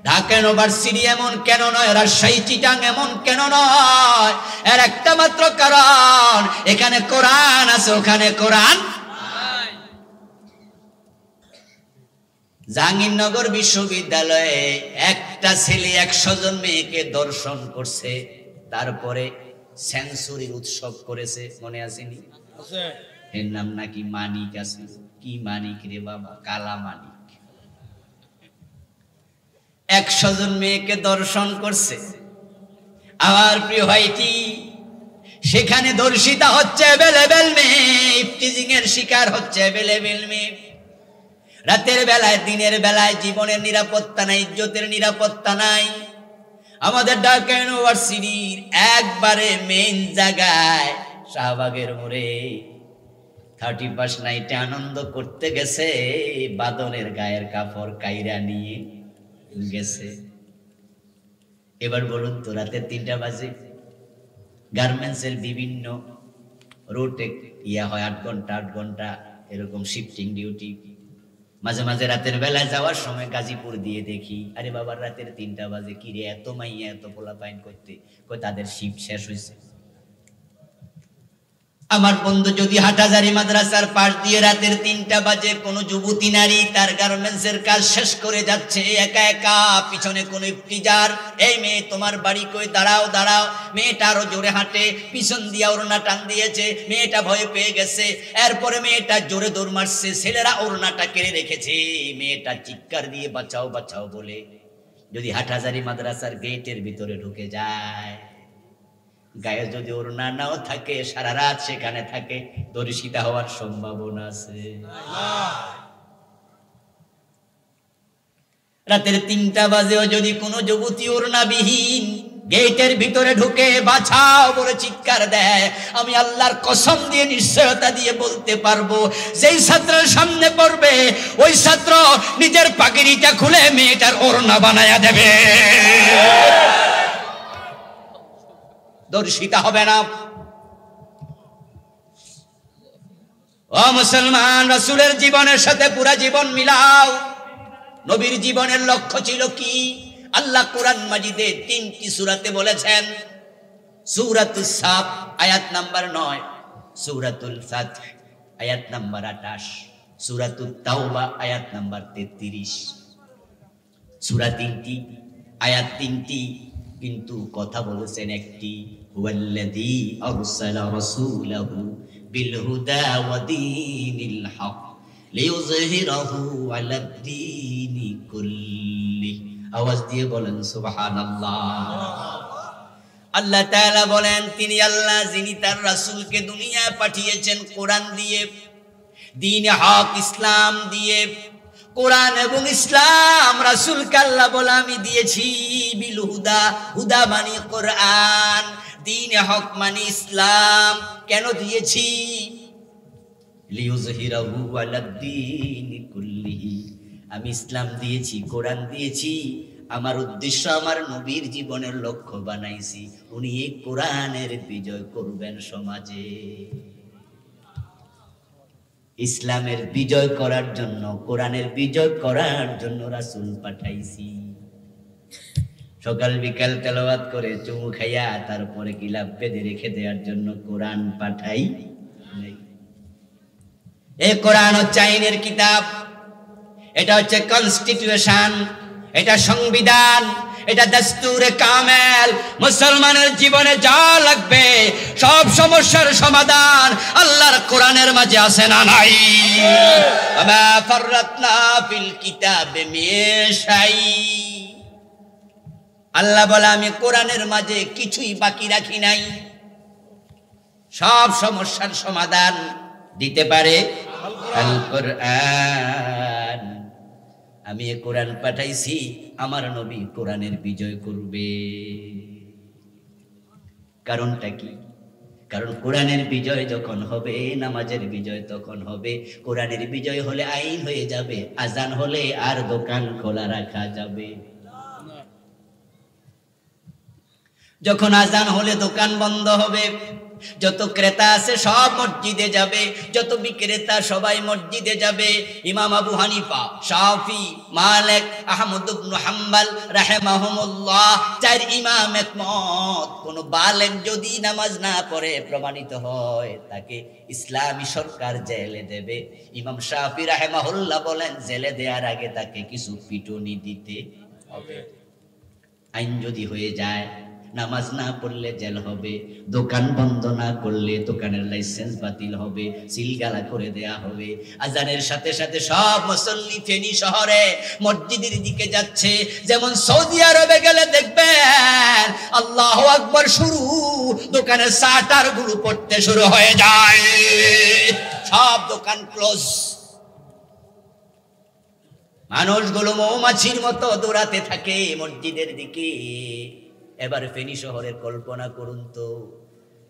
Speaker 1: ঢাকা ইউনিভার্সিটি এমন কেন নয়? রাজশাহী, চিটাং এমন কেন নয়? এর একটা মাত্র কারণ, এখানে কোরআন আছে, ওখানে কোরআন নাই। জাহাঙ্গীরনগর বিশ্ববিদ্যালয়ে একটা ছেলে 100 জন মেয়েকে দর্শন করছে, তারপরে সেঞ্চুরির উৎসব করেছে, মনে আসেনি? এর নাম নাকি মানিক আছে। কি মানিক রে বাবা? কালা মানিক। 100 জন মেয়েকে দর্শন করছে। আমার প্রিয় ভাইটি, সেখানে দর্শিতা হচ্ছে অ্যাভেলেবেল মেয়ে, ইফটিজিং এর শিকার হচ্ছে অ্যাভেলেবেল মেয়ে। রাতের বেলায়, দিনের বেলায় জীবনের নিরাপত্তা নাই, ইজ্জতের নিরাপত্তা নাই। আমাদের ঢাকা ইউনিভার্সিটির একবারে মেইন জায়গায় শাহবাগের মোড়ে 31 নাইটে আনন্দ করতে গেছে, বাদনের গায়ের কাপড় কাইরা নিয়ে গেছে। এবার বলুন তো, রাতে 3টা বাজে গার্মেন্টসের বিভিন্ন রুটে হয় 8 ঘন্টা এরকম শিফটিং ডিউটি। মাঝে মাঝে রাতের বেলায় যাওয়ার সময় গাজীপুর দিয়ে দেখি, আরে বাবার রাতের 3টা বাজে, কি রে এত মাইয়া এত পোলা পাইন করতে, কই তাদের শিফট শেষ হয়েছে। আমার বন্ধু যদি হাটহাজারী মাদ্রাসার পাশ দিয়ে রাতের 3টা বাজে কোন যুবতী নারী তার গার্মেন্টসের কাজ শেষ করে যাচ্ছে একা একা, পিছনে কোন ইফতিজার, এই মেয়ে তোমার বাড়ি কই, দাঁড়াও দাঁড়াও, মেয়েটা আরো জোরে হাঁটে, পিছন দিয়া ওড়না টান দিয়েছে, মেয়েটা ভয় পেয়ে গেছে, এরপরে মেয়েটা জোরে দৌড় মারছে, ছেলেরা ওড়নাটা কেড়ে রেখেছে, মেয়েটা চিৎকার দিয়ে বাঁচাও বাঁচাও বলে যদি হাটহাজারী মাদ্রাসার গেটের ভিতরে ঢুকে যায়, গায়ে যদি ওড়না নাও থাকে, সারা রাত সেখানে থাকে, দর্শিতা হওয়ার সম্ভাবনা আছে। রাতের 3টা বাজেও যদি কোনো যুবতী ওড়নাবিহীন গেটের ভিতরে ঢুকে বাঁচাও বলে চিৎকার দেয়, আমি আল্লাহর কসম দিয়ে নিশ্চয়তা দিয়ে বলতে পারবো, যেই ছাত্রের সামনে পড়বে ওই ছাত্র নিজের পাগড়িটা খুলে মেয়েটার ওড়না বানায়া দেবে, দর্শিতা হবে না। ও মুসলমান, রাসূলের জীবনের সাথে পুরা জীবন মিলাও। নবীর জীবনের লক্ষ্য ছিল কি? আল্লাহ কোরআন মাজিদে 3টি সূরাতে বলেছেন। সূরাতুস সাফ আয়াত নাম্বার 9, সূরাতুল ফাত আয়াত নাম্বার 28, সূরাতুত তাওবা আয়াত নাম্বার 33। সূরা 3টি, আয়াত 3টি, কিন্তু কথা বলেছেন একটি, হুয়াল্লাযী আরসালা রাসূলাহু বিল হুদা ওয়া দীনিল হক লিইয়ুযহিরাহু আলাদ দীনি কুল্লি। আওয়াজ দিয়ে বলেন সুবহানাল্লাহ। আল্লাহ তাআলা বলেন, তিনি আল্লাহ যিনি তার রাসূলকে দুনিয়ায় পাঠিয়েছেন কোরআন দিয়ে, দ্বীন হক ইসলাম দিয়ে। কোরআন এবং ইসলাম রাসূলকে আল্লাহ বলে আমি দিয়েছি বিল হুদা, হুদা মানে কোরআন, দ্বীন হক মানে ইসলাম। কেন দিয়েছি? লিইয়ুযহিরাহু আলাদ দীনি কুল্লিহি, আমি ইসলাম দিয়েছি, কোরআন দিয়েছি, আমার উদ্দেশ্য আমার নবীর জীবনের লক্ষ্য বানাইছি, উনি এই কোরআনের বিজয় করবেন সমাজে। ইসলামের বিজয় করার জন্য, কোরআনের বিজয় করার জন্য রাসূল পাঠাইছি। সকাল বিকাল তেলাওয়াত করে চুমু খাইয়া তারপরে গিলাফ বেঁধে রেখে দেওয়ার জন্য কোরআন পাঠাই নাই। এই কোরআন হচ্ছে আইনের কিতাব, এটা হচ্ছে কনস্টিটিউশন, এটা সংবিধান, এটা দস্তুরে কামেল। মুসলমানের জীবনে যা লাগবে সব সমস্যার সমাধান আল্লাহর কোরআনের মাঝে আছে না নাই? আমা ফাররাতনা ফিল কিতাবে মিন শাই। আল্লাহ বলে আমি কোরআনের মাঝে কিছুই বাকি রাখি নাই, সব সমস্যার সমাধান দিতে পারে আল কোরআন। আমি এ কোরআন পাঠাইছি, আমার নবী কোরআনের বিজয় করবে। কারণটা কি? কারণ কোরআনের বিজয় যখন হবে, নামাজের বিজয় তখন হবে। কোরআনের বিজয় হলে আইন হয়ে যাবে, আজান হলে আর দোকান খোলা রাখা যাবে। যখন আজান হলে দোকান বন্ধ হবে, যত ক্রেতা আছে সব মসজিদে যাবে, যত বিক্রেতা সবাই মসজিদে যাবে। ইমাম আবু হানিফা, শাফি, মালিক, আহমদ ইবনে হাম্বল রাহিমাহুমুল্লাহ, 4 ইমাম একমত, কোন বালেগ যদি নামাজ না পড়ে প্রমাণিত হয় তাকে ইসলামী সরকার জেলে দেবে। ইমাম শাফি রাহিমাহুল্লাহ বলেন জেলে দেওয়ার আগে তাকে কিছু পিটুনি দিতে হবে। আইন যদি হয়ে যায়, নামাজ না পড়লে জেল হবে, দোকান বন্ধ না করলে দোকানের লাইসেন্স বাতিল হবে, সিলগালা করে দেয়া হবে। আজানের সাথে সাথে সব মুসল্লি ফেনী শহরে মসজিদের দিকে যাচ্ছে। যেমন সৌদি আরবে গেলে দেখবেন আল্লাহু আকবার শুরু, দোকানের শাটার গুলো পড়তে শুরু হয়ে যায়, সব দোকান ক্লোজ। মানুষগুলো মৌমাছির মতো দৌড়াতে থাকে মসজিদের দিকে। এবার ফেনী শহরের কল্পনা করুন তো,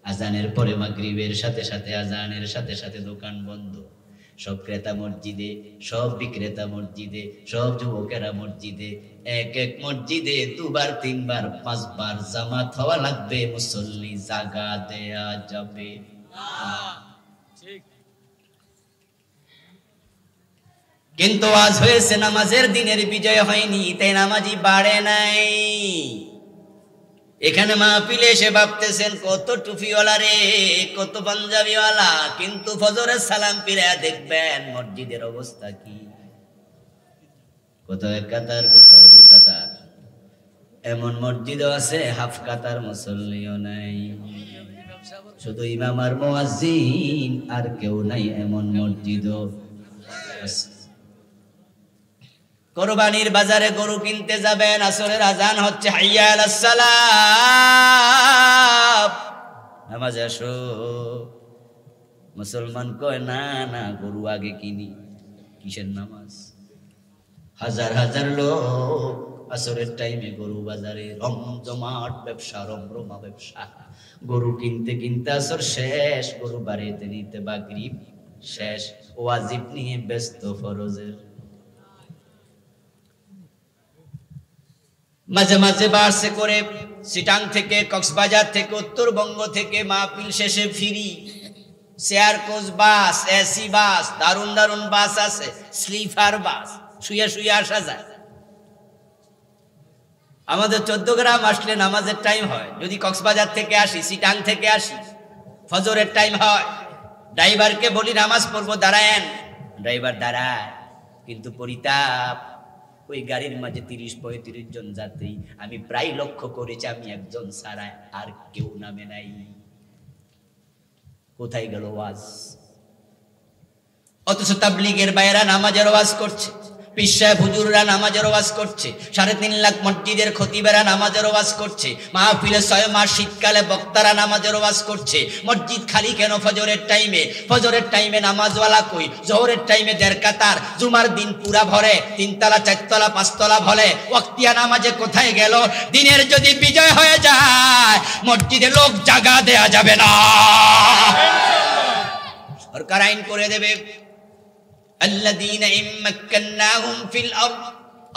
Speaker 1: আজানের পরে মাগরিবের সাথে সাথে, আজানের সাথে সাথে দোকান বন্ধ, সব ক্রেতা মসজিদে, সব বিক্রেতা মসজিদে, সব যুবকেরা মসজিদে। এক এক মসজিদে 2 বার 3 বার 5 বার জামাত হওয়া লাগবে, মুসল্লি জায়গা দেয়া যাবে না। কিন্তু আজ হয়েছে নামাজের দিনের বিজয় হয়নি, তাই নামাজি বাড়ে নাই। এখানে মাহফিলে এসে ভাবতেছেন কত টুপিওয়ালা রে, কত পাঞ্জাবিওয়ালা, কিন্তু ফজরের সালাম ফিরে দেখবেন মসজিদের অবস্থা কি, কোথাও এক কাতার, কোথাও দু কাতার। এমন মসজিদও আছে হাফ কাতার মুসল্লিও নাই, শুধু ইমাম আর মুয়াজ্জিন, আর কেউ নাই, এমন মসজিদও আছে। কোরবানির বাজারে গরু কিনতে যাবেন, আসরের আজান হচ্ছে, হাইয়া আলাস সালাম, নামাজে আসো। মুসলমান কয় না না, গরু আগে কিনি, কিসের নামাজ? হাজার হাজার লোক আসরের টাইমে গরু বাজারে, রমজমাট ব্যবসা, রমরমা ব্যবসা। গরু কিনতে কিনতে আসর শেষ, গরু বাড়িতে নিতে মাগরিব শেষ, ওয়াজিব নিয়ে ব্যস্ত ফরজের। মাঝে মাঝে বাসে করে চিটাং থেকে, কক্সবাজার থেকে, উত্তরবঙ্গ থেকে মাহফিল শেষে ফিরি, শেয়ার কোচ বাস, এসি বাস, দারুন দারুন বাস আছে, স্লিপার বাস, শুয়ে শুয়ে আসা যায়। আমাদের 14 গ্রাম আসলে নামাজের টাইম হয়, যদি কক্সবাজার থেকে আসি, চিটাং থেকে আসি, ফজরের টাইম হয়। ড্রাইভারকে বলি নামাজ পড়বো, দাঁড়ায়েন, ড্রাইভার দাঁড়ায়, কিন্তু পরিতাপ, ওই গাড়ির মাঝে 30-35 জন যাত্রী, আমি প্রায় লক্ষ্য করেছি আমি একজন ছাড়া আর কেউ নামে নাই। কোথায় গেল ওয়াজ? অথচ তাবলীগের ভাইয়েরা নামাজের ওয়াজ করছে, পীর সাহেব হুজুররা নামাজের ওয়াজ করছে, 3.5 লাখ মসজিদের খতিবেরা নামাজের ওয়াজ করছে, মাহফিলে 6 মাস শীতকালে বক্তারা নামাজের ওয়াজ করছে। মসজিদ খালি কেন ফজরের টাইমে? ফজরের টাইমে নামাজওয়ালা কই? জোহরের টাইমে 1.5 কাতার, জুমার দিন পুরা ভরে, 3 তলা 4 তলা 5 তলা ভরে, ওয়াক্তিয়া নামাজে কোথায় গেল? দিনের যদি বিজয় হয়ে যায় মসজিদে লোক জায়গা দেয়া যাবে না, সরকার আইন করে দেবে। الذين إن مكناهم في الأرض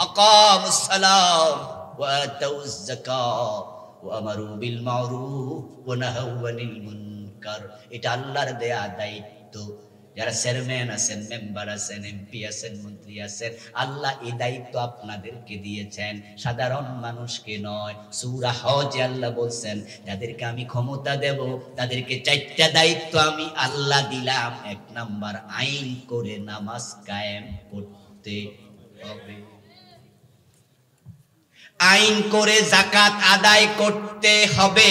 Speaker 1: أقاموا الصلاة وآتوا الزكاة وأمروا بالمعروف ونهوا عن المنكر। এটা আল্লাহর দেয়া দায়িত্ব। যারা চেয়ারম্যান আছেন, মেম্বার আছেন, এমপি আছেন, মন্ত্রী আছেন, আল্লাহ এই দায়িত্ব আপনাদেরকে দিয়েছেন, সাধারণ মানুষকে নয়। সূরা হজে আল্লাহ বলছেন, যাদেরকে আমি ক্ষমতা দেব তাদেরকে 4টা দায়িত্ব আমি আল্লাহ দিলাম। 1 নাম্বার, আইন করে নামাজ কায়েম করতে হবে, আইন করে যাকাত আদায় করতে হবে,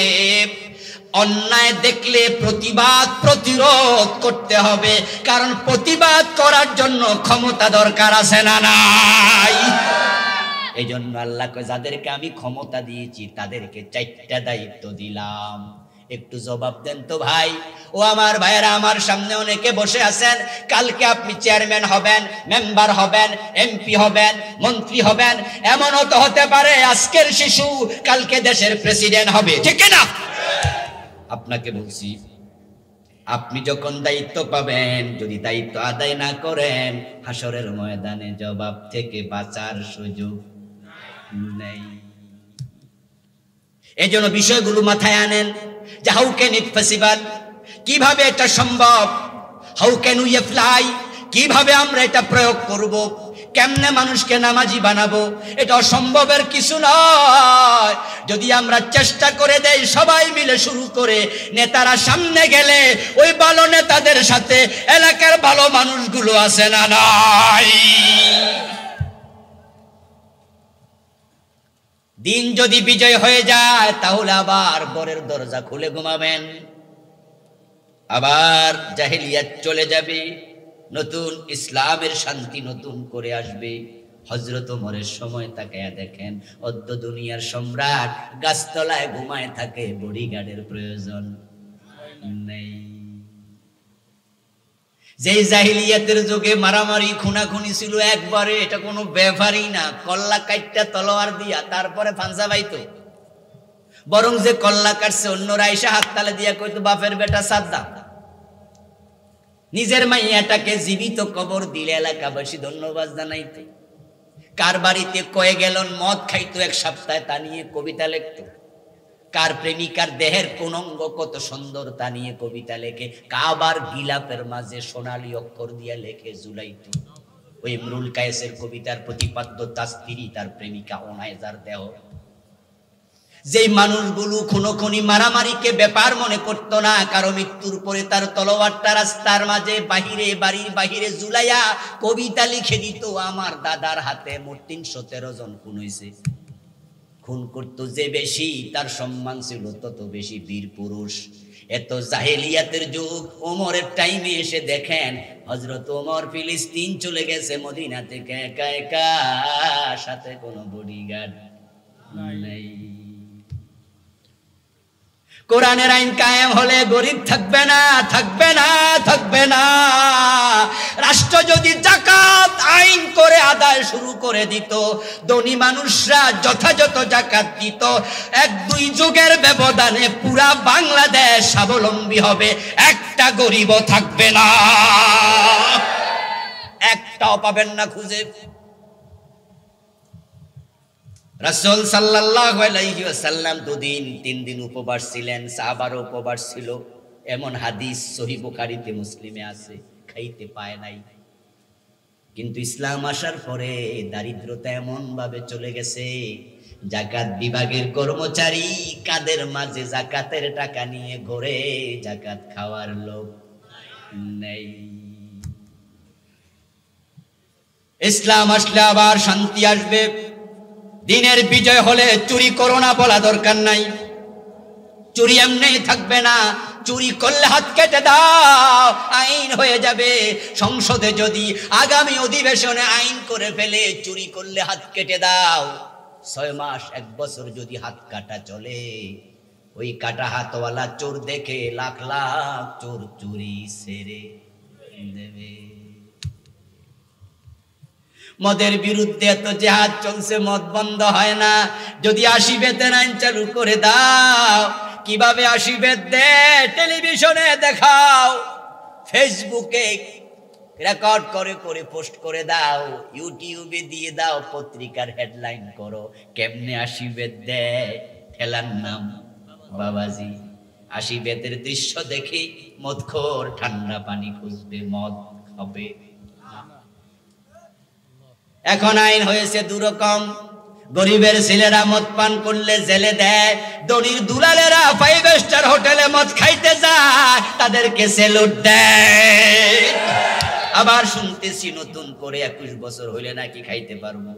Speaker 1: অন্যায় দেখলে প্রতিবাদ প্রতিরোধ করতে হবে, কারণ প্রতিবাদ করার জন্য ক্ষমতা দরকার আছে না নাই? এই জন্য আল্লাহ কয়, যাদেরকে আমি ক্ষমতা দিয়েছি তাদেরকে 4টা দায়িত্ব দিলাম। একটু জবাব দেন তো ভাই। ও আমার ভাইয়েরা, আমার সামনে অনেকে বসে আছেন, কালকে আপনি চেয়ারম্যান হবেন, মেম্বার হবেন, এমপি হবেন, মন্ত্রী হবেন, এমনও তো হতে পারে আজকের শিশু কালকে দেশের প্রেসিডেন্ট হবে, ঠিক না? আপনাকে বলছি, আপনি যখন দায়িত্ব পাবেন, যদি দায়িত্ব আদায় না করেন, হাসরের ময়দানে জবাব থেকে বাঁচার সুযোগ নেই। এই জন্য বিষয়গুলো মাথায় আনেন যে হাউ ক্যান ইট পসিবল, কিভাবে এটা সম্ভব, হাউ ক্যান উই অ্যাপ্লাই, কিভাবে আমরা এটা প্রয়োগ করব, কেমনে মানুষকে নামাজি বানাবো। এটা অসম্ভবের কিছু নয়, যদি আমরা চেষ্টা করে দেই, সবাই মিলে শুরু করে, নেতারা সামনে গেলে ওই ভালো নেতাদের সাথে এলাকার ভালো মানুষগুলো আছে না নাই? দিন যদি বিজয় হয়ে যায় তাহলে আবার বরের দরজা খুলে ঘুমাবেন, আবার জাহেলিয়াত চলে যাবে, নতুন ইসলামের শান্তি নতুন করে আসবে। হযরত ওমরের সময় তাকায়া দেখেন, অদ্য দুনিয়ার সম্রাট গাছতলায় ঘুমায় থাকে, বডিগার্ডের প্রয়োজন নেই। যেই জাহিলিয়াতের যুগে মারামারি খুনাখুনি ছিল একবারে, এটা কোনো ব্যাপারই না, কল্লা কাটটা তলোয়ার দিয়া তারপরে ফাঁসা পাইতো। বরং যে কল্লা কাটছে অন্যরা এসে হাততালি দিয়া কইতো, বাপের বেটা সাদ্দাম। নিজের মাইয়াটাকে জীবিত কবর দিলে এলাকাবাসী ধন্যবাদ জানাইতে। কার বাড়িতে কয়ে গেলন মদ খাইতো 1 সপ্তাহে, তা নিয়ে কবিতা লিখতো। কার প্রেমিকার দেহের কোন অঙ্গ কত সুন্দর, তা নিয়ে কবিতা লেখে। কাবার গিলাপের মাঝে সোনালী অক্ষর দিয়া লেখে ঝুলাইতো। ওই ইমরুল কায়েসের কবিতার প্রতিপাদ্য তার স্ত্রী, তার প্রেমিকা ওনায়েজার দেহ। যেই মানুষগুলো খুনোখুনি মারামারিকে ব্যাপার মনে করত না, কারো মৃত্যুর পরে তার তলোয়ারটা রাস্তার মাঝে বাহিরে, বাড়ির বাহিরে ঝুলাইয়া কবিতা লিখে দিত, আমার দাদার হাতে মোট 313 জন খুন হয়েছে। খুন করতো যে বেশি, তার সম্মান ছিল তত বেশি বীর পুরুষ। এত জাহেলিয়াতের যুগ, ওমরের টাইমে এসে দেখেন হযরত ওমর ফিলিস্তিন চলে গেছে মদিনা থেকে একা একা, সাথে কোনো বডিগার্ড নাই। কোরআনের আইন কায়েম হলে গরিব থাকবে না, থাকবে না, থাকবে না। রাষ্ট্র যদি যাকাত আইন করে আদায় শুরু করে দিত, ধনী মানুষরা যথাযথ যাকাত দিত, 1-2 যুগের ব্যবধানে পুরা বাংলাদেশ স্বাবলম্বী হবে, একটা গরিবও থাকবে না, একটাও পাবেন না খুঁজে। রাসূল সাল্লাল্লাহু আলাইহি ওয়াসাল্লাম 2 দিন 3 দিন উপবাস ছিলেন, সাহাবারও উপবাস ছিল। এমন হাদিস সহিহ বুখারীতে, মুসলিমে আছে, খাইতে পায় নাই। কিন্তু ইসলাম আসার পরে দারিদ্রতা এমন ভাবে চলে গেছে, যাকাত বিভাগের কর্মচারী কাদের মাঝে যাকাতের টাকা নিয়ে ঘোরে, যাকাত খাওয়ার লোক নেই। ইসলাম আসলে আবার শান্তি আসবে। দিনের বিজয় হলে চুরি করো না বলা দরকার নাই, চুরি এমনি থাকবে না, চুরি করলে হাত কেটে দাও, আইন হয়ে যাবে। সংসদে যদি আগামী অধিবেশনে আইন করে ফেলে চুরি করলে হাত কেটে দাও, 6 মাস 1 বছর যদি হাত কাটা চলে, ওই কাটা হাতওয়ালা চোর দেখে লাখ লাখ চোর চুরি ছেড়ে দেবে। মদের বিরুদ্ধে এত জিহাদ চলছে, মদ বন্ধ হয় না। যদি 80 বেতের আইন চালু করে দাও, কিভাবে 80 বেত দে টেলিভিশনে দেখাও, ফেসবুকে রেকর্ড করে করে পোস্ট করে দাও, ইউটিউবে দিয়ে দাও, পত্রিকার হেডলাইন করো, কেমনে 80 বেত দেয়, ঠেলার নাম বাবাজি। 80 বেতের দৃশ্য দেখে মদখোর ঠান্ডা পানি খুঁজবে, মদ হবে। এখন আইন হয়েছে 2 রকম। গরিবের ছেলেরা মদ পান করলে জেলে দেয়, ধনীর দুলালেরা 5 স্টার হোটেলে মদ খাইতে যায়, তাদেরকে সেলুট দেয়। আবার শুনতেছি নতুন করে 21 বছর হইলে নাকি খাইতে পারবো,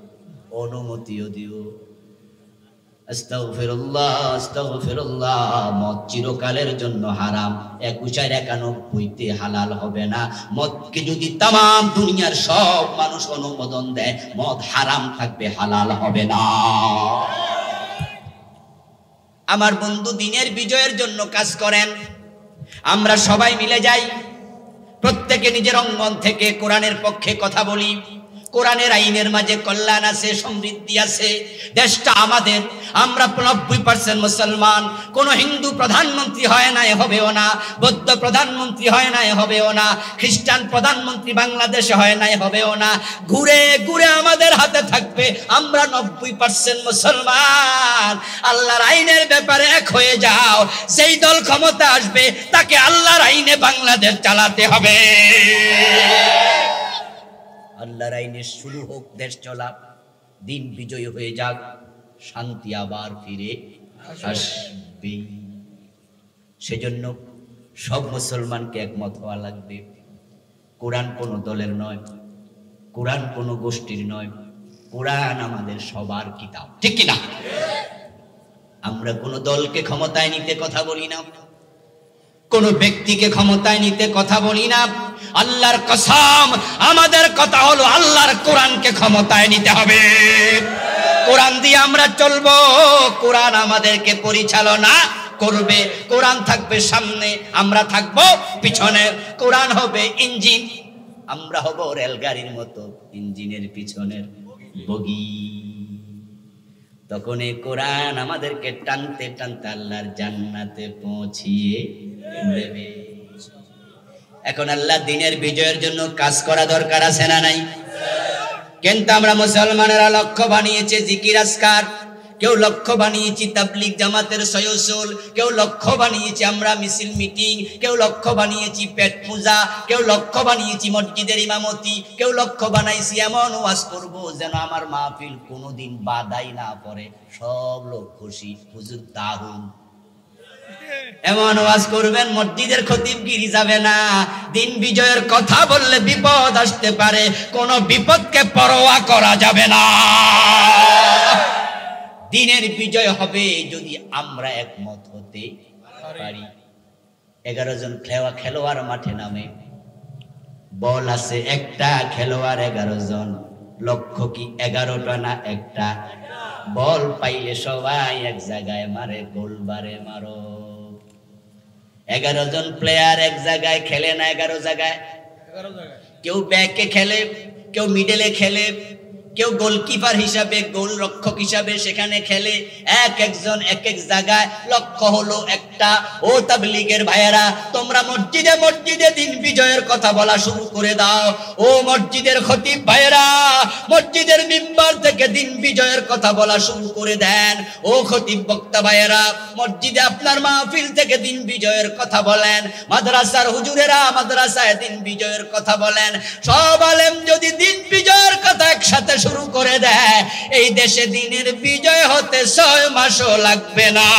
Speaker 1: অনুমতিও দিও। আস্তাগফিরুল্লাহ, আস্তাগফিরুল্লাহ। মদ চিরকালের জন্য হারাম, 2191তে হালাল হবে না। মদকে যদি তামাম দুনিয়ার সব মানুষ অনুমোদন দেয়, মদ হারাম থাকবে, হালাল হবে না। আমার বন্ধু দিনের বিজয়ের জন্য কাজ করেন, আমরা সবাই মিলে যাই, প্রত্যেকে নিজের অঙ্গন থেকে কোরআনের পক্ষে কথা বলি। কোরআনের আইনের মাঝে কল্যাণ আছে, সমৃদ্ধি আছে। দেশটা আমাদের, আমরা 90% মুসলমান। কোন হিন্দু প্রধানমন্ত্রী হয় না, হবেও না। বৌদ্ধ প্রধানমন্ত্রী হয় না, হবেও না। খ্রিস্টান প্রধানমন্ত্রী বাংলাদেশে হয় না, হবেও না। ঘুরে ঘুরে আমাদের হাতে থাকবে, আমরা 90% মুসলমান। আল্লাহর আইনের ব্যাপারে এক হয়ে যাও। যেই দল ক্ষমতা আসবে তাকে আল্লাহর আইনে বাংলাদেশ চালাতে হবে। আল্লাহর আইনে শুরু হোক দেশ চলা, দিন বিজয় হয়ে যাক, শান্তি আবার ফিরে আসবে। সেজন্য সব মুসলমানকে একমত হওয়া লাগবে। কোরআন কোনো দলের নয়, কোরআন কোনো গোষ্ঠীর নয়, কোরআন আমাদের সবার কিতাব, ঠিক কিনা? আমরা কোনো দলকে ক্ষমতায় নিতে কথা বলি না, কোন ব্যক্তিকে ক্ষমতায় নিতে কথা বলি না। আল্লাহর কসম, আমাদের কথা হলো আল্লাহর কোরআনকে ক্ষমতায় নিতে হবে। কোরআন দিয়ে আমরা চলবো, কোরআন আমাদেরকে পরিচালনা করবে। কোরআন থাকবে সামনে, আমরা থাকবো পিছনে। কোরআন হবে ইঞ্জিন, আমরা হব রেলগাড়ির মতো ইঞ্জিনের পিছনের বগি। তখন এই কোরআন আমাদেরকে টানতে টানতে আল্লাহর জান্নাতে পৌঁছিয়ে দেবে। এখন আল্লাহ দিনের বিজয়ের জন্য কাজ করা দরকার আছে না নাই? কিন্তু আমরা মুসলমানেরা লক্ষ্য বানিয়েছে জিকির আজকার, কেউ লক্ষ্য বানিয়েছি তাবলীগ জামাতের সয়সল, কেউ লক্ষ্য বানিয়েছি আমরা মিছিল মিটিং, কেউ লক্ষ্য বানিয়েছি পেট পূজা, কেউ লক্ষ্য বানিয়েছি মসজিদের ইমামতি, কেউ লক্ষ্য বানাইছি এমন ওয়াজ করব যেন আমার মাহফিল কোনোদিন বাধাই না পড়ে, সব লোক খুশি, হুজুর দারুন। এমন ওয়াজ করবেন মসজিদের খতিবগিরি যাবে না। দিন বিজয়ের কথা বললে বিপদ আসতে পারে, কোন বিপদকে পরোয়া করা যাবে না। দিনের বিজয় হবে যদি আমরা একমত হতে পারি। 11 জন খেলোয়াড় মাঠে নামে, বল আছে একটা, খেলোয়াড় 11 জন, লক্ষ্য কি 11টা না একটা? বল পাইলে সবাই এক জায়গায় মারে, গোল বারে মারো। 11 জন প্লেয়ার এক জায়গায় খেলে না, 11 জায়গায়। কেউ ব্যাকে খেলে, কেউ মিডলে খেলে, কেউ গোলকিপার হিসাবে, গোল রক্ষক হিসাবে সেখানে খেলে। একজন এক এক জায়গায়, লক্ষ্য হলো একটা। ও তাবলীগের ভাইয়েরা, তোমরা মসজিদে মসজিদে দিন বিজয়ের কথা বলা শুরু করে দাও। ও মসজিদের খতিব ভাইয়েরা, মসজিদের মিম্বার থেকে দিন বিজয়ের কথা বলা শুরু করে দেন। ও খতিব বক্তা ভাইয়েরা, মসজিদে আপনার মাহফিল থেকে দিন বিজয়ের কথা বলেন। মাদ্রাসার হুজুরেরা মাদ্রাসায় দিন বিজয়ের কথা বলেন। সব আলেম যদি দিন বিজয়ের কথা একসাথে শুরু করে দেয়, এই দেশে দিনের বিজয় হতে 6 মাসও লাগবে না।